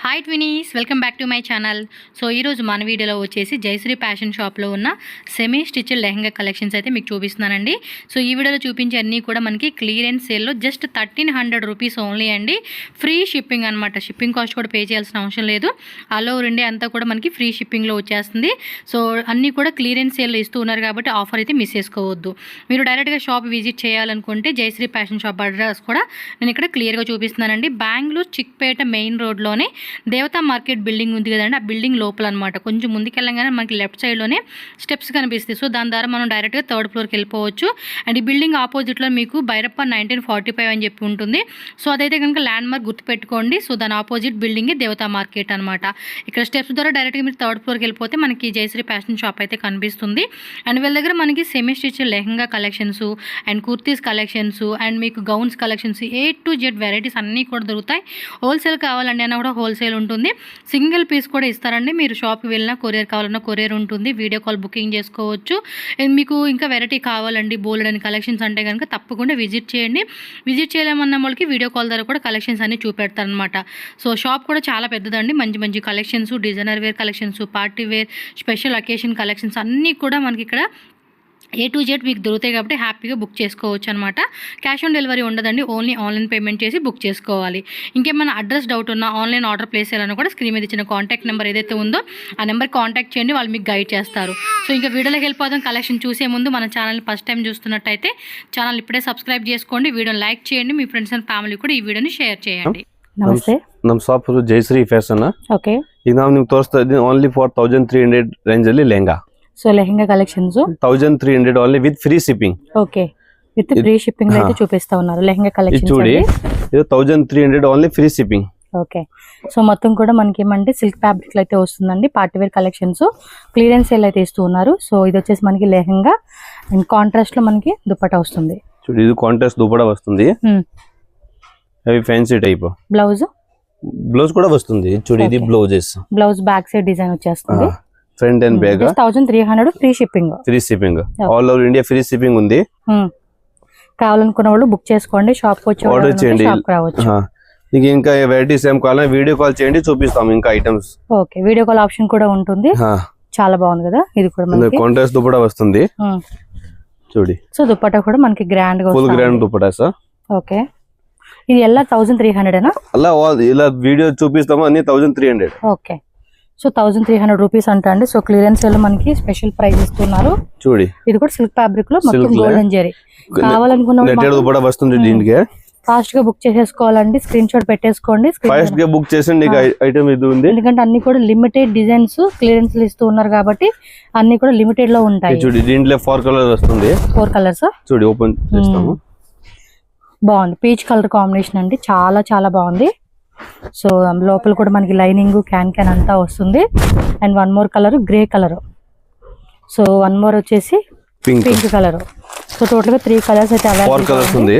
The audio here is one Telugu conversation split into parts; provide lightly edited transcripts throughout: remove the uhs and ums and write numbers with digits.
Hi twinnies, welcome back to my channel. So ఈరోజు మన వీడియోలో వచ్చేసి జయశ్రీ ఫ్యాషన్ షాప్లో ఉన్న సెమీ స్టిచ్డ్ లెహంగా కలెక్షన్స్ అయితే మీకు చూపిస్తున్నానండి. సో ఈ వీడియోలో చూపించే అన్నీ కూడా మనకి క్లియరెన్స్ సేల్లో జస్ట్ 1300 రూపీస్ ఓన్లీ అండి. ఫ్రీ షిప్పింగ్ అనమాట. షిప్పింగ్ కాస్ట్ కూడా పే చేయాల్సిన అవసరం లేదు. ఆల్ ఓవర్ ఇండియా అంతా కూడా మనకి ఫ్రీ షిప్పింగ్లో వచ్చేస్తుంది. సో అన్నీ కూడా క్లియరెన్స్ సేల్లో ఇస్తూ ఉన్నారు కాబట్టి ఆఫర్ అయితే మిస్ చేసుకోవద్దు. మీరు డైరెక్ట్గా షాప్ విజిట్ చేయాలనుకుంటే జయశ్రీ ఫ్యాషన్ షాప్ అడ్రస్ కూడా నేను ఇక్కడ క్లియర్గా చూపిస్తున్నానండి. బెంగళూరు చిక్పేట మెయిన్ రోడ్లోనే దేవతా మార్కెట్ బిల్డింగ్ ఉంది కదండి, ఆ బిల్డింగ్ లోపల అనమాట. కొంచెం ముందుకెళ్ళగానే మనకి లెఫ్ట్ సైడ్లోనే స్టెప్స్ కనిపిస్తాయి. సో దాని ద్వారా మనం డైరెక్ట్గా 3rd ఫ్లోర్కి వెళ్ళిపోవచ్చు. అండ్ ఈ బిల్డింగ్ ఆపోజిట్లో మీకు భైరప్ప 1945 అని చెప్పి ఉంటుంది. సో అదైతే కనుక ల్యాండ్ మార్క్ గుర్తుపెట్టుకోండి. సో దాని ఆపోజిట్ బిల్డింగే దేవతా మార్కెట్ అనమాట. ఇక్కడ స్టెప్స్ ద్వారా డైరెక్ట్గా మీరు 3rd ఫ్లోర్కి వెళ్ళిపోతే మనకి జయశ్రీ ఫ్యాషన్ షాప్ అయితే కనిపిస్తుంది. అండ్ వీళ్ళ దగ్గర మనకి semi stitch lehenga collections and kurtis collections and మీకు gowns collections A to Z varieties అన్నీ కూడా దొరుకుతాయి. హోల్సేల్ కావాలండి అన్న కూడా హోల్సేల్ ఉంటుంది. సింగిల్ పీస్ కూడా ఇస్తారండి. మీరు షాప్కి వెళ్ళినా కొరియర్ కావాలన్నా కొరియర్ ఉంటుంది. వీడియో కాల్ బుకింగ్ చేసుకోవచ్చు. మీకు ఇంకా వెరైటీ కావాలండి బోల్డ్ అని కలెక్షన్స్ అంటే కనుక తప్పకుండా విజిట్ చేయండి. విజిట్ చేయలేమన్న వాళ్ళకి వీడియో కాల్ ద్వారా కూడా కలెక్షన్స్ అన్ని చూపెడతారనమాట. సో షాప్ కూడా చాలా పెద్దదండి. మంచి మంచి collections, designer wear collections, party wear, special occasion collections అన్నీ కూడా మనకి ఇక్కడ A to Z మీకు దొరుకుతాయి కాబట్టి హ్యాపీగా బుక్ చేసుకోవచ్చు అనమాట. క్యాష్ ఆన్ డెలివరీ ఉండదండి. ఓన్లీ ఆన్లైన్ పేమెంట్ చేసి బుక్ చేసుకోవాలి. ఇంకేమైనా అడ్రస్ డౌట్ ఉన్నా ఆన్లైన్ ఆర్డర్ ప్లేస్ చేయాలన్నా కూడా స్క్రీన్ మీద ఇచ్చిన కాంటాక్ట్ నెంబర్ ఏదైతే ఉందో ఆ నెంబర్ కాంటాక్ట్ చేయండి, వాళ్ళు మీకు గైడ్ చేస్తారు. సో ఇంకా వీడియోలోకి వెళ్ళిపోదాం. కలెక్షన్ చూసే ముందు మన ఛానల్ని ఫస్ట్ టైం చూస్తున్నట్టయితే ఛానల్ ఇప్పుడే సబ్స్క్రైబ్ చేసుకోండి, వీడియోని లైక్ చేయండి, మీ ఫ్రెండ్స్ అండ్ ఫ్యామిలీ కూడా ఈ వీడియోని షేర్ చేయండి. ನಮಸ್ತೆ. ನಮ್ಮ ಶಾಪ್ ಜಯಶ್ರೀ ಫ್ಯಾಷನ್. ಓಕೆ, ಈಗ ನಾವು ನಿಮ್ಗೆ ತೋರಿಸ್ತಾ ಇದ್ದೀನಿ ಓನ್ಲಿ ಫಾರ್ 1300 ರೇಂಜ್ ಅಲ್ಲಿ lehenga. So lehenga collections 1300 only with free shipping. Okay, with free shipping లో అయితే చూపిస్తా ఉన్నారు లెహంగా కలెక్షన్స్. చూడి, ఇది 1300 only free shipping. Okay, so మొత్తం కూడా మనకి ఏమంటే సిల్క్ ఫ్యాబ్రిక్ లో అయితే వస్తుందండి. Party wear collections clearance sale అయితే ఇస్తూ ఉన్నారు. సో ఇది వచ్చేసి మనకి లెహంగా అండ్ కాంట్రాస్ట్ లో మనకి దుపట్టా వస్తుంది. చూడు, ఇది కాంట్రాస్ట్ దుపట్టా వస్తుంది. అవి ఫ్యాన్సీ టైప్. బ్లౌజ్ కూడా వస్తుంది. చూడు, ఇది blouses. Blouse back side design వచ్చేస్తుంది. Front and back 1300 free shipping. All over India free shipping ఉంది. కావాలనుకున్న వాళ్ళు బుక్ చేసుకోండి. షాప్ వచ్చి ఆర్డర్ చేయండి. మీకు ఇంకా వెరైటీస్ ఏం కావాలన్నా వీడియో కాల్ చేయండి, చూపిస్తాం ఇంకా items. Okay, video call option కూడా ఉంటుంది. చాలా బాగుంది కదా. ఇది కూడా మనకి కాంట్రాస్ట్ దుపట్టా వస్తుంది. చూడి, సో దుపట్టా కూడా మనకి గ్రాండ్ గా full grand dupatta sir. Okay, ఇది ఎలా 1300 అలా ఇలా వీడియో చూపిస్తాము అన్ని 1300. ఓకే, సో 1300 రూపీస్ అంట అండి. సో క్లియరెన్స్ లో మనకి స్పెషల్ ప్రైస్ ఇస్తున్నారు. చూడి, ఇది కూడా సిల్క్ ఫ్యాబ్రిక్ లో మొత్తం గోల్డెన్ జరీ. కావాలనుకున్న వస్తుంది. దీనికి ఫాస్ట్ గా బుక్ చేసేసుకోవాలండి. స్క్రీన్ షాట్ పెట్టేసుకోండి. ఫాస్ట్ గా బుక్ చేసండి. ఐటమ్ ఇది ఉంది. ఎందుకంటే అన్ని కూడా లిమిటెడ్ డిజైన్స్ క్లియరెన్స్ ఇస్తూ ఉన్నారు కాబట్టి అన్ని కూడా లిమిటెడ్ లో ఉంటాయి. చూడి, దీంట్లో 4 కలర్స్ వస్తుంది. 4 కలర్స్. చూడి, ఓపెన్ చేస్తాము. బాగుంది, పీచ్ కలర్ కాంబినేషన్ అండి. చాలా చాలా బాగుంది. సో లోపల కూడా మనకి లైనింగ్ క్యాన్ అంతా వస్తుంది. And 1 more colour grey colour. So 1 more వచ్చేసి పింక్ కలర్. సో టోటల్ గా 3 కలర్స్ అయితే అవైలబుల్ ఉంది.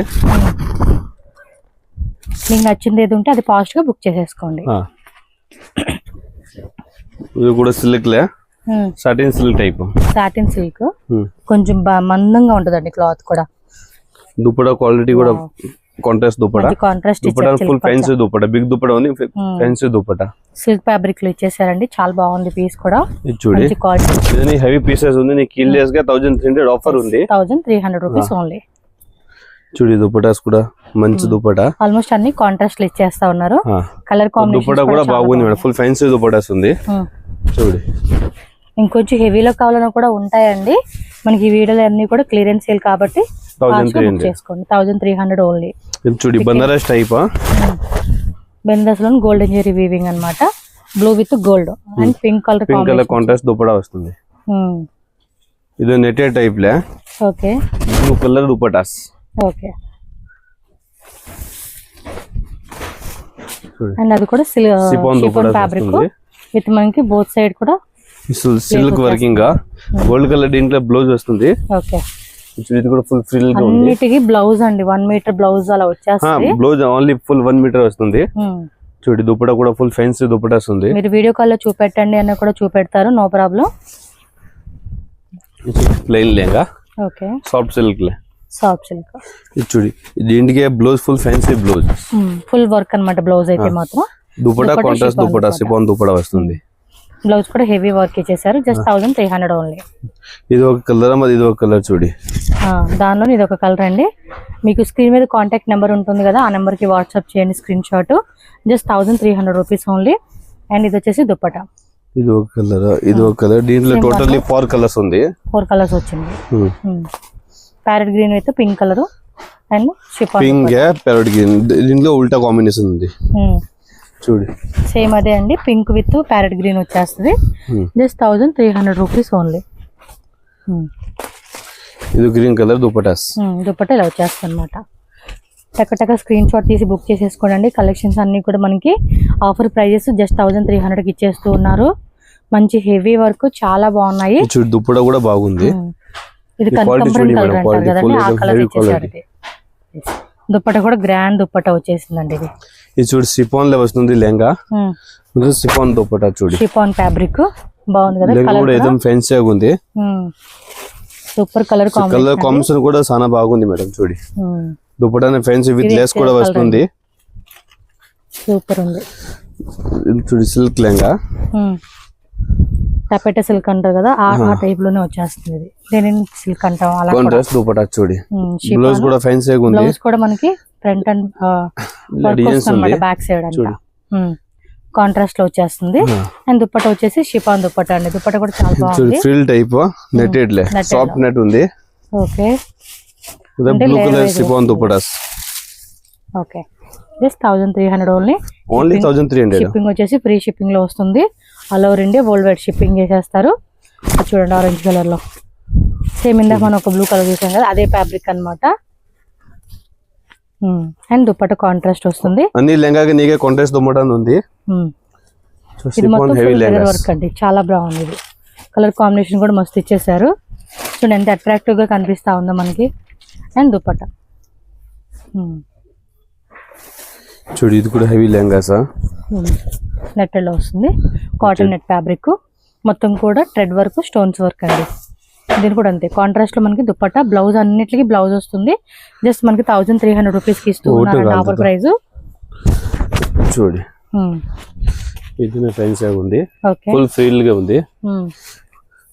మీకు నచ్చింది ఏది ఉంటే అది ఫాస్ట్ గా బుక్ చేసేసుకోండి. ఇది కూడా సిల్క్ లే, satin silk type. Satin silk కొంచెం మందంగా ఉంటదండి క్లాత్ కూడా. దుపట్టా క్వాలిటీ కూడా contrast dupatta. Dupatta full fancy dupatta. Big dupatta ఉంది, ఫ్యాన్సీ దుపట్టా. సిల్క్ ఫ్యాబ్రిక్ లో ఇచ్చేసారండి. చాలా బాగుంది పీస్ కూడా. చూడండి, ఇది హెవీ పీసెస్ ఉంది. నీకు కిల్లెస్ గా 1300 ఆఫర్ ఉంది. 1300 రూపీస్ ఓన్లీ. చూడి, దుపట్టాస్ కూడా మంచి దుపట్టా. ఆల్మోస్ట్ అన్ని కాంట్రాస్ట్ లో ఇచ్చేస్తా ఉన్నారు. కలర్ కాంబినేషన్ దుపట్టా కూడా బాగుంది మేడం. ఫుల్ ఫ్యాన్సీ దుపట్టాస్ ఉంది. చూడి, ఇంకొంచెం హెవీలో కావాలన్నా కూడా ఉంటాయండి. మనకి ఈ వీడియోలో అన్ని కూడా క్లియరెన్స్ సేల్ కాబట్టి 1300 చేసుకోండి. 1300 ఓన్లీ. చూడి, బనారస్ టైప్. బెనారస్ లో గోల్డెన్ జెరీ వీవింగ్ అన్నమాట. Blue with gold and pink colour contrast dupatta వస్తుంది. ఇది నెటెడ్ టైప్ లే. Okay, blue colour dupattas. Okay, and అది కూడా షిఫాన్ ఫ్యాబ్రిక్ విత్ మనకి బోత్ సైడ్ కూడా సిల్క్ వర్కింగ్ గా గోల్డ్ కలర్. దీంట్లో బ్లౌజ్ వస్తుంది. ఓకే, ఇది కూడా ఫుల్ ఫ్రిల్ గా ఉంది. అన్నిటికి బ్లౌజ్ అండి 1 మీటర్ బ్లౌజ్ అలా వచ్చేస్తుంది. బ్లౌజ్ ఓన్లీ ఫుల్ 1 మీటర్ వస్తుంది. చూడి, దుపట్టా కూడా ఫుల్ ఫ్యాన్సీ దుపట్టాస్ ఉంది. మీరు వీడియో కాల్ లో చూపెట్టండి అన్న కూడా చూపెడతారు, no problem. Plain lehenga. Okay, soft silk లే. Soft silk. ఇది చూడి, దీనికి blouse full fancy blouse. Full work అన్నమాట బ్లౌజ్ అయితే మాత్రం. దుపట్టా కాంట్రాస్ట్ దుపట్టా సిఫాన్ దుపట్టా వస్తుంది. బ్లౌజ్ కూడా హెవీ వర్క్ ఇచ్చేసారు. Just 1300 only. ఇది ఒక కలర్ మరి ఇది ఒక కలర్ చూడి. దానిలో ఇది ఒక కలర్ అండి. మీకు స్క్రీన్ మీద కాంటాక్ట్ నెంబర్ ఉంటుంది కదా, ఆ నెంబర్కి వాట్సాప్ చేయండి screen shot. Just 1300 rupees only. And ఇది వచ్చేసి దుపట్టా. ఇది ఒక కలర్ ఇది ఒక కలర్. దీంట్లో టోటల్లీ 4 కలర్స్ ఉంది. 4 కలర్స్ వచ్చింది. ప్యారెట్ గ్రీన్ అయితే pink colour and chiffon pink parrot green. దీంట్లో ఉల్టా కాంబినేషన్ ఉంది చూడు. సేమ్ అదే అండి, పింక్ విత్ ప్యారెట్ గ్రీన్ వచ్చేస్తుంది. Just 1300 rupees only. ఇది గ్రీన్ కలర్ దుపట్టాస్. దుపట్టా ఇలా వచ్చేస్తుంది అనమాట. టక్క స్క్రీన్ షాట్ తీసి బుక్ చేసేసుకోండి. కలెక్షన్స్ అన్ని కూడా మనకి ఆఫర్ ప్రైజెస్ జస్ట్ 1300కి ఇచ్చేస్తూ ఉన్నారు. మంచి హెవీ వర్క్ చాలా బాగున్నాయి. చూడు దుపట్టా కూడా బాగుంది. ఇది కనకాంబరం కలర్ అంటారు కదండి, ఆ కలర్ ఇచ్చేసారు. ఇది దుపట్టా కూడా గ్రాండ్ దుపట్టా వచ్చేసిందండి. ఇది చూడు సిఫాన్ లో వస్తుంది లెహంగా. సిఫాన్ దుపట్టా చూడు. షిఫాన్ ఫ్యాబ్రిక్ బాగుంది కదా. కలర్ కూడా ఏదం ఫ్యాన్సీగా ఉంది. సూపర్ కలర్ కాంబినేషన్ కూడా చాలా బాగుంది మేడం చూడి. దుపట్టా ఫ్యాన్సీ విత్ లెస్ కూడా వస్తుంది. సూపర్ ఉంది చూడు. సిల్క్ లెహంగా టపెటా సిల్క్ అంటారు కదా, ఆ టైప్ లోనే వచ్చేస్తుంది. ఇది దేని సిల్క్ అంటాం అలా. కాంట్రాస్ట్ దుపట్టా చూడి. బ్లౌజ్ కూడా ఫ్యాన్సీగా ఉంది. బ్లౌజ్ కూడా మనకి ఫ్రంట్ అండ్ బ్యాక్ సైడ్ అంతా కాంట్రాస్ట్ లో వచ్చేస్తుంది. అండ్ దుపట్టా వచ్చేసి షిఫాన్ దుపట్టా అండి. దుపట్టా కూడా చాలా బాగుంది. ఫ్రిల్ టైప్ నెట్టెడ్ లే సాఫ్ట్ నెట్ ఉంది. Okay. Blue colour chiffon dupattas. Okay. Just 1300 only. 1300. Shipping వచ్చేసి ఫ్రీ షిప్పింగ్ లో వస్తుంది. All over India world wide shipping చేసేస్తారు. చూడండి ఆరెంజ్ కలర్ లో సేమ్ ఇందాక మనం ఒక బ్లూ కలర్ చూసాం కదా, అదే ఫ్యాబ్రిక్ అన్నమాట. అండ్ దుపట్టా కాంట్రాస్ట్ వస్తుంది. అన్ని లెహంగాకి నీకే కాంట్రాస్ట్ దుపట్టా ఉంది. ఇది మొత్తం వర్క్ అండి, చాలా బాగుంది. ఇది కలర్ కాంబినేషన్ కూడా మస్తు ఇచ్చేసారు. చూడండి ఎంత అట్రాక్టివ్ గా కనిపిస్తా ఉందో మనకి. అండ్ దుపట్టా చూడు. ఇది కూడా హెవీ లెహంగాస్. నెట్ లో వస్తుంది. కాటన్ నెట్ ఫ్యాబ్రిక్ మొత్తం కూడా థ్రెడ్ వర్క్ స్టోన్స్ వర్క్ అండి. దీని కూడా అంతే కాంట్రాస్ట్ లో మనకి దుపట్టా. బ్లౌజ్ అన్నిటికీ బ్లౌజ్ వస్తుంది. జస్ట్ మనకి 1300 రూపీస్ కి ఇస్తూ ఉన్నారు ఆఫర్ ప్రైస్. చూడు ఇది ఫ్యాన్సీగా ఉంది. ఫుల్ ఫ్రీల్ గా ఉంది.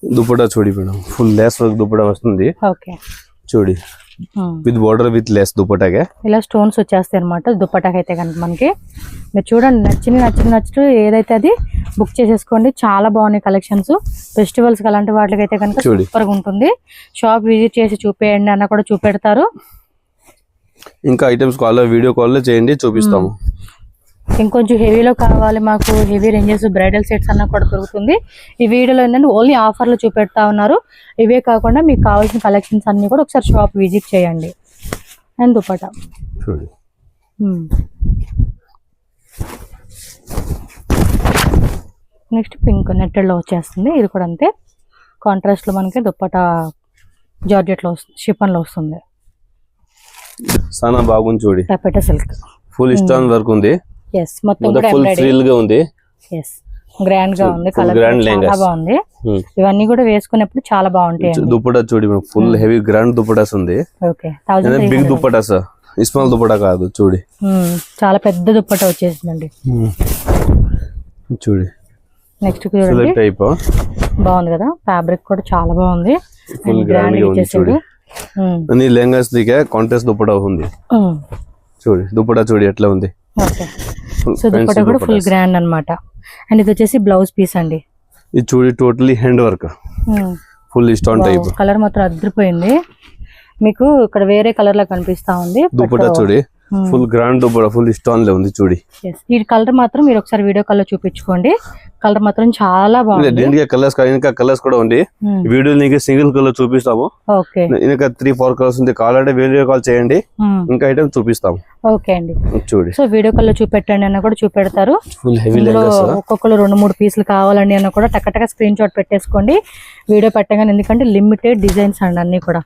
దుపట్టా చూడి madam. Full lace work dupatta వస్తుంది. ఓకే. చూడి విత్ బోర్డర్ విత్ లెస్ దుపట్టాకే ఇలా స్టోన్స్ వచ్చేస్తాయి అనమాట దుపట్టాకి అయితే కనుక మనకి. మీరు చూడండి నచ్చినట్టు ఏదైతే అది బుక్ చేసేసుకోండి. చాలా బాగున్నాయి కలెక్షన్స్. ఫెస్టివల్స్ అలాంటి వాటికి అయితే కనుక సూపర్ గా ఉంటుంది. షాప్ విజిట్ చేసి చూపేయండి అన్న కూడా చూపెడతారు. ఇంకా ఐటమ్స్ కాల్ వీడియో కాల్ చేయండి, చూపిస్తాము. ఇంకొంచెం హెవీలో కావాలి మాకు, హెవీ రేంజెస్ బ్రైడల్ సెట్స్ అన్న కూడా దొరుకుతుంది. ఈ వీడియోలో ఏంటంటే ఓన్లీ ఆఫర్లు చూపెడతా ఉన్నారు. ఇవే కాకుండా మీకు కావాల్సిన కలెక్షన్స్ అన్ని కూడా ఒకసారి షాప్ విజిట్ చేయండి. And dupatta next pink netted లో వచ్చేస్తుంది. ఇది కూడా అంతే కాంట్రాస్ట్ లో మనకి దుపట్టా జార్జెట్ లో వస్తుంది, షిఫాన్ లో వస్తుంది. చాలా బాగుంది చూడి. టపెటా సిల్క్ ఫుల్ స్టోన్ వర్క్ ఉంది. మొత్తం కూడా ఫుల్ ఫ్రీల్ గా ఉంది. గ్రాండ్ గా ఉంది. కలర్ చాలా బాగుంది. ఇవన్నీ కూడా వేసుకునేప్పుడు చాలా బాగుంటాయి. దుపట్టా చూడి ఫుల్ హెవీ గ్రాండ్ దుపట్టాస్ ఉంది. Okay. Big dupattas, small dupatta కాదు చూడి. చాలా పెద్ద దుపట్టా వచ్చేసిందండి చూడి. నెక్స్ట్ చూడండి టైప్ బాగుంది కదా. ఫ్యాబ్రిక్ కూడా చాలా బాగుంది. ఫుల్ గ్రాండ్ గా ఉంది చూడి. అన్ని లెహంగాస్ దిగే కాంట్రాస్ట్ దుపట్టా ఉంది చూడి. దుపట్టా చూడి ఎట్లా ఉంది. ఓకే. సో దుపట్టా కూడా ఫుల్ గ్రాండ్ అన్నమాట. అండ్ ఇది వచ్చేసి బ్లౌజ్ పీస్ అండి. ఇది చూడి totally hand work full stone type. Colour మాత్రం అదిరిపోయింది. మీకు ఇక్కడ వేరే కలర్ లా కనిపిస్తా ఉంది. దుపట్టా చూడి full grand dupatta full stone లో ఉంది చూడి. ఈ కలర్ మాత్రం మీరు ఒకసారి వీడియో కాల్ లో చూపించుకోండి. కలర్ మాత్రం చాలా బాగుంది. దీనికి కలర్స్ ఇంకా కలర్స్ కూడా ఉంది. వీడియో నీకు సింగిల్ కలర్ చూపిస్తాము. ఓకే. ఇంకా 3-4 కలర్స్ ఉంది. కావాలంటే వీడియో కాల్ చేయండి, ఇంకా ఐటమ్ చూపిస్తాము. ఓకే అండి. చూడి. సో వీడియో కాల్ లో చూపెట్టండి అన్న కూడా చూపెడతారు. Full heavy lehengas. ఒక్కొక్కరు 2-3 పీసులు కావాలండి అన్న కూడా టక్క స్క్రీన్ షాట్ పెట్టేసుకోండి వీడియో పెట్టగానే. ఎందుకంటే లిమిటెడ్ డిజైన్స్ అండి అన్ని కూడా.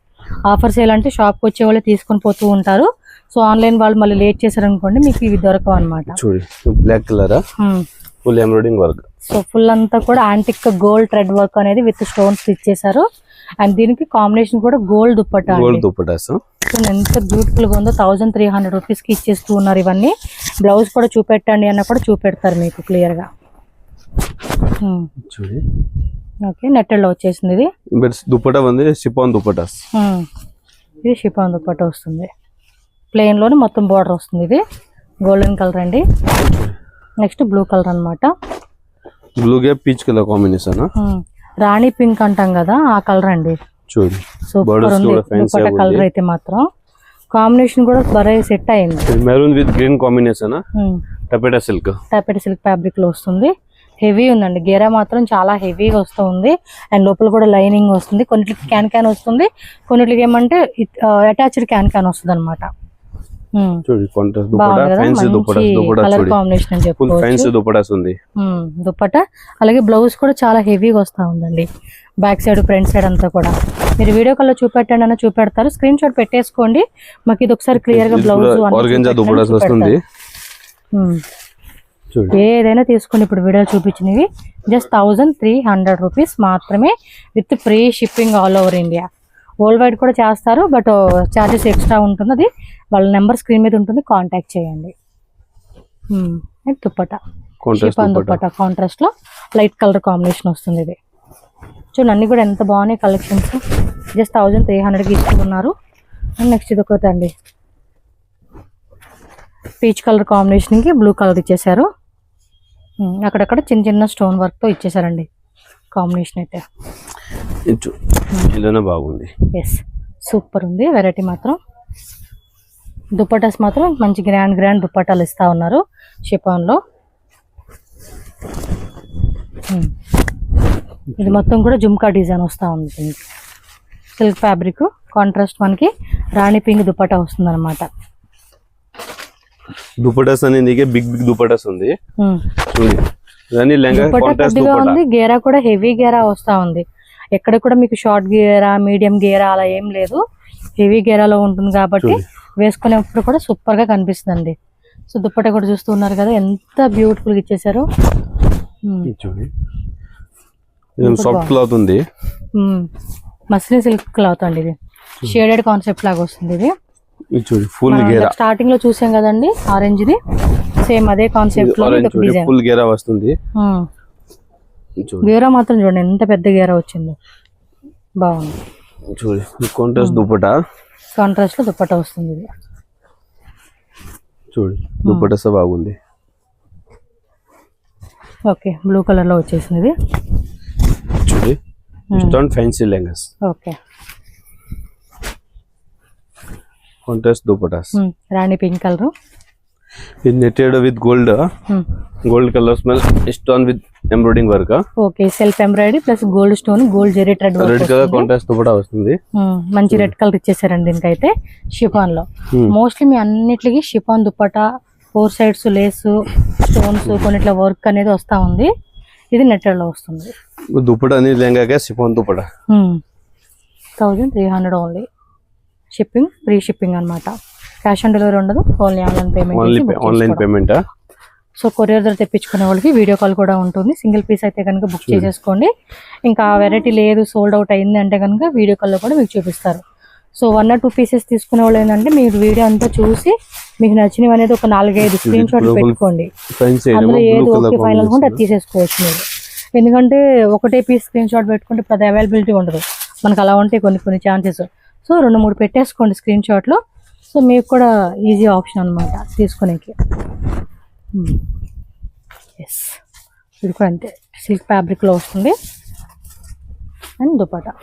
ఆఫర్స్ ఎలాంటి షాప్కి వచ్చే వాళ్ళే తీసుకొని పోతూ ఉంటారు. సో ఆన్లైన్ వాళ్ళు మళ్ళీ లేట్ చేశారనుకోండి మీకు ఇవి దొరకవు అనమాట. చూడి black colour full embroidering work. So full అంతా కూడా యాంటిక్ గోల్డ్ థ్రెడ్ వర్క్ అనేది విత్ స్టోన్స్ ఇచ్చేసారు. అండ్ దీనికి కాంబినేషన్ కూడా గోల్డ్ దుప్పట్టా. గోల్డ్ దుపట్టాస్ ఎంత బ్యూటిఫుల్ గా ఉందో 1300 రూపీస్ కి ఇచ్చేస్తూ ఉన్నారు ఇవన్నీ. బ్లౌజ్ కూడా చూపెట్టండి అన్న కూడా చూపెడతారు మీకు క్లియర్ గా. చూడి ఓకే, నెట్టెడ్ లో వచ్చేసింది ఇది. దుపట్టా ఉంది షిఫాన్ దుపట్టాస్. ఇది షిఫాన్ దుప్పట్టా వస్తుంది. ప్లెయిన్ లోనే మొత్తం బార్డర్ వస్తుంది. ఇది గోల్డెన్ కలర్ అండి. నెక్స్ట్ బ్లూ కలర్ అన్నమాట. బ్లూ గే పీచ్ కలర్ కాంబినేషన్. రాణి పింక్ అంటాం కదా ఆ కలర్ అండి. చూడండి సూపర్ ఉంది దుపట్టా కలర్ అయితే మాత్రం. కాంబినేషన్ కూడా బరే సెట్ అయింది. Maroon with green combination. Taffeta silk fabric లో వస్తుంది. హెవీ ఉందండి. గేరా మాత్రం చాలా హెవీగా వస్తుంది. అండ్ లోపల కూడా లైనింగ్ వస్తుంది. కొన్నిటికి క్యాన్ వస్తుంది, కొన్నిటికి ఏమంటే అటాచ్డ్ క్యాన్ వస్తుంది అనమాట. కాంబినేషన్ అని చెప్పుకోవచ్చు. దుపట్టా అలాగే బ్లౌజ్ కూడా చాలా హెవీగా వస్తా ఉందండి. బ్యాక్ సైడ్ ఫ్రంట్ సైడ్ అంతా కూడా. మీరు వీడియో కాల్ లో చూపెట్టండి అన్న చూపెడతారు. స్క్రీన్ షాట్ పెట్టేసుకోండి. మాకు ఇది ఒకసారి క్లియర్ గా బ్లౌజ్ వస్తుంది. ఏదైనా తీసుకోండి. ఇప్పుడు వీడియో చూపించినవి జస్ట్ 1300 రూపీస్ మాత్రమే with free shipping all over India. World wide కూడా చేస్తారు, బట్ చార్జెస్ ఎక్స్ట్రా ఉంటుంది. అది వాళ్ళ నెంబర్ స్క్రీన్ మీద ఉంటుంది, కాంటాక్ట్ చేయండి. దుపట్టా షిఫాన్ దుపట్టా కాంట్రాస్ట్ లో లైట్ కలర్ కాంబినేషన్ వస్తుంది. ఇది చూడండి అన్ని కూడా ఎంత బాగున్నాయి కలెక్షన్స్. జస్ట్ 1300కి ఇస్తున్నారు. అండ్ నెక్స్ట్ ఇది ఒకటి అండి, పీచ్ కలర్ కాంబినేషన్ కి బ్లూ కలర్ ఇచ్చేసారు. అక్కడక్కడ చిన్న చిన్న స్టోన్ వర్క్ తో ఇచ్చేసారండి కాంబినేషన్ అయితే. బాగుంది. ఎస్ సూపర్ ఉంది. వెరైటీ మాత్రం. దుపట్టాస్ మాత్రం మంచి గ్రాండ్ దుపట్టాలు ఇస్తా ఉన్నారు షిఫాన్ లో. ఇది మొత్తం కూడా జుమ్కా డిజైన్ వస్తూ ఉంది. సిల్క్ ఫ్యాబ్రిక్ కాంట్రాస్ట్ మనకి రాణి పింక్ దుపట్టా వస్తుంది అనమాట. దుపట్టాస్ అనేది బిగ్ దుపట్టాస్ ఉంది. ఉంది. గేరా కూడా హెవీ గేరా వస్తా ఉంది. ఎక్కడ కూడా మీకు షార్ట్ గేరా మీడియం గేరా అలా ఏం లేదు. హెవీ గేరాలో ఉంటుంది కాబట్టి వేసుకునేప్పుడు కూడా సూపర్ గా కనిపిస్తుంది. సో దుపట్టా కూడా చూస్తున్నారు కదా ఎంత బ్యూటిఫుల్ గా ఇచ్చేసారు. సాఫ్ట్ క్లాత్ ఉంది. మస్లిన్ సిల్క్ క్లాత్ అండి. ఇది షేడెడ్ కాన్సెప్ట్ లాగా వస్తుంది. ఇది స్టార్టింగ్ లో చూసాం కదండి ఆరెంజ్ ది, సేమ్ అదే కాన్సెప్ట్ లో ఫుల్ గేరా వస్తుంది. గేరా మాత్రం చూడండి ఎంత పెద్ద గేరా వచ్చిందో. బాగుంది. కాంట్రాస్ట్ దుపట్టా. కాంట్రాస్ట్ లో దుపట్టా వస్తుంది. ఇది చూడండి దుపట్టా బాగుంది. ఓకే బ్లూ కలర్ లో వచ్చేసింది. ఇది చూడండి fancy lehengas. Okay contrast dupattas. Rani pink colour. ఇది netted with gold colour small stone with embroidering work. Okay self embroidery plus gold stone gold zari thread work. Red colour contrast dupatta వస్తుంది. మంచి రెడ్ కలర్ ఇచ్చేసారండి దీనికైతే షిఫాన్ లో. మోస్ట్లీ మీ అన్నిటికి chiffon dupatta 4 sides lace stones కొన్నిట్ల వర్క్ అనేది వస్తా ఉంది. ఇది నెట్టెడ్ లో వస్తుంది. దుపట్టా అనేది lehenga chiffon dupatta 1300 only. Shipping free shipping అనమాట. క్యాష్ ఆన్ డెలివరీ ఉండదు. Only online payment. So courier ద్వారా తెప్పించుకునే వాళ్ళకి వీడియో కాల్ కూడా ఉంటుంది. సింగిల్ పీస్ అయితే కనుక బుక్ చేసేసుకోండి. ఇంకా వెరైటీ లేదు సోల్డ్ అవుట్ అయింది అంటే కనుక వీడియో కాల్లో కూడా మీకు చూపిస్తారు. సో 1 or 2 పీసెస్ తీసుకునే వాళ్ళు ఏంటంటే మీరు వీడియో అంతా చూసి మీకు నచ్చినవి అనేది ఒక 4-5 స్క్రీన్ షాట్ పెట్టుకోండి. అందులో ఏది ఓకే ఫైనల్ ఉంటే అది తీసేసుకోవచ్చు మీరు. ఎందుకంటే ఒకటే పీస్ స్క్రీన్ షాట్ పెట్టుకుంటే ఇప్పుడు అది అవైలబిలిటీ ఉండదు మనకు. అలా ఉంటాయి కొన్ని ఛాన్సెస్. సో 2-3 పెట్టేసుకోండి స్క్రీన్ షాట్లో. సో మీకు కూడా ఈజీ ఆప్షన్ అనమాట తీసుకునేకి. ఎస్ ఇది కూడా అంతే సిల్క్ ఫ్యాబ్రిక్లో వస్తుంది. And dupatta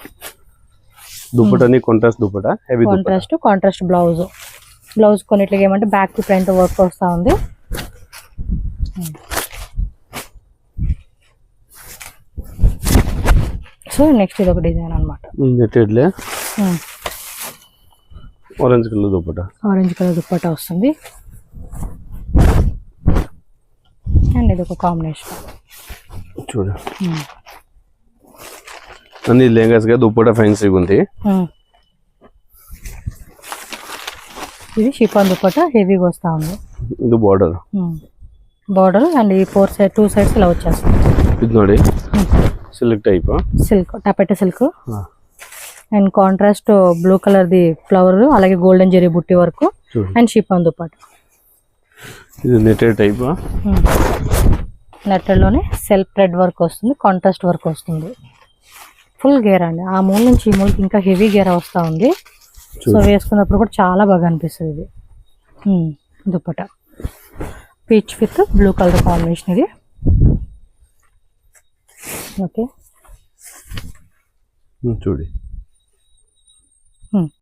contrast dupatta heavy contrast blouse కొన్నిట్లకి ఏమంటే బ్యాక్ టు ఫ్రంట్ వర్క్ వస్తూ ఉంది. సో నెక్స్ట్ ఇది ఒక డిజైన్ అనమాట. ఆరెంజ్ కలర్ దుపట్టా వస్తుంది. అండ్ ఇది ఒక కాంబినేషన్. చూడు అన్ని లెహంగాస్ గా దుపట్టా ఫ్యాన్సీగా ఉంది. ఇది షిఫాన్ దుపట్టా హెవీగా వస్తా ఉంది. ఇది బార్డర్ అండ్ ఈ 2 సైడ్స్ ఇలా వచ్చేస్తుంది. ಇದು ನೋಡಿ silk type. Silk taffeta silk and contrast blue colour the flower అలాగే golden zari butti work and chiffon dupatta. ఇది నెటెడ్ టైప్. నెట్టెడ్ లోనే సెల్ఫ్ థ్రెడ్ వర్క్ వస్తుంది, కాంట్రాస్ట్ వర్క్ వస్తుంది. ఫుల్ గేరా అండి. ఆ మూల నుంచి ఈ మూలకి ఇంకా హెవీ గేరా వస్తూ ఉంది. సో వేసుకున్నప్పుడు కూడా చాలా బాగా అనిపిస్తుంది ఇది. Dupatta peach with blue colour combination ఇది. ఓకే చూడి